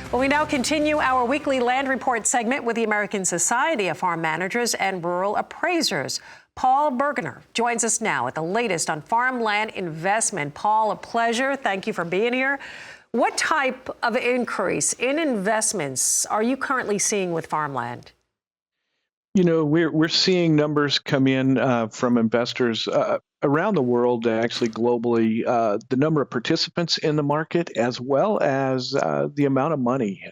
Well, we now continue our weekly land report segment with the American Society of Farm Managers and Rural Appraisers. Paul Burgener joins us now with the latest on farmland investment. Paul, a pleasure. Thank you for being here. What type of increase in investments are you currently seeing with farmland? You know, we're seeing numbers come in from investors around the world, actually globally. The number of participants in the market, as well as the amount of money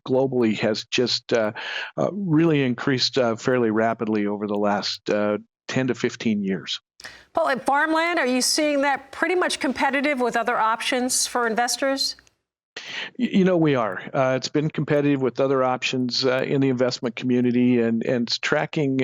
globally, has just really increased fairly rapidly over the last 10 to 15 years. Paul, at farmland, are you seeing that pretty much competitive with other options for investors? You know, we are. It's been competitive with other options in the investment community, and it's tracking.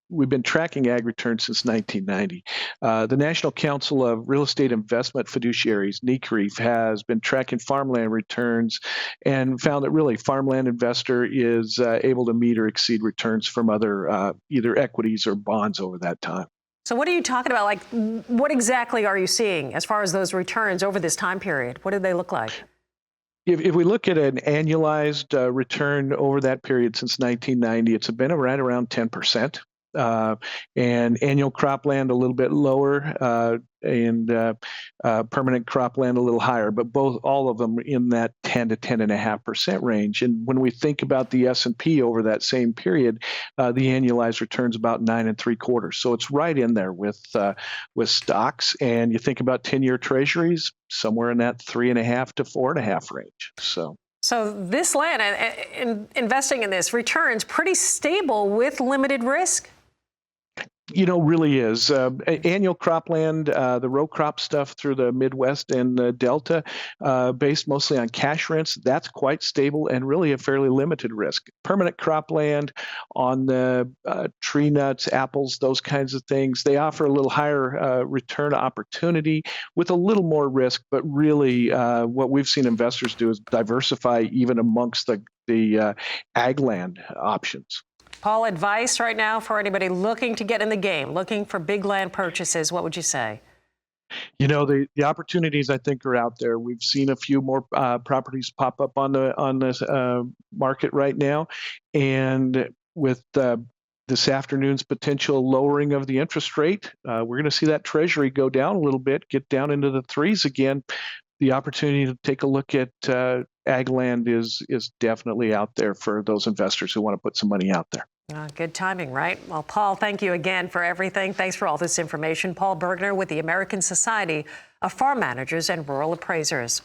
We've been tracking ag returns since 1990. The National Council of Real Estate Investment Fiduciaries, NCREIF, has been tracking farmland returns and found that really farmland investor is able to meet or exceed returns from other either equities or bonds over that time. So what are you talking about? Like, what exactly are you seeing as far as those returns over this time period? What do they look like? If we look at an annualized return over that period since 1990, it's been right around 10%. And annual cropland a little bit lower, and permanent cropland a little higher, but all of them in that 10 to 10.5% range. And when we think about the S&P over that same period, the annualized return's about 9.75. So it's right in there with stocks. And you think about 10-year treasuries, somewhere in that 3.5 to 4.5 range. So this land, investing in this, returns pretty stable with limited risk? You know, really is. Annual cropland, the row crop stuff through the Midwest and the Delta, based mostly on cash rents, that's quite stable and really a fairly limited risk. Permanent cropland on the tree nuts, apples, those kinds of things, they offer a little higher return opportunity with a little more risk, but really what we've seen investors do is diversify even amongst the ag land options. Paul, advice right now for anybody looking to get in the game, looking for big land purchases, what would you say? You know, the opportunities I think are out there. We've seen a few more properties pop up on the market right now, and with this afternoon's potential lowering of the interest rate, we're going to see that Treasury go down a little bit, get down into the threes again. The opportunity to take a look at ag land is definitely out there for those investors who want to put some money out there. Good timing, right? Well, Paul, thank you again for everything. Thanks for all this information. Paul Burgener with the American Society of Farm Managers and Rural Appraisers.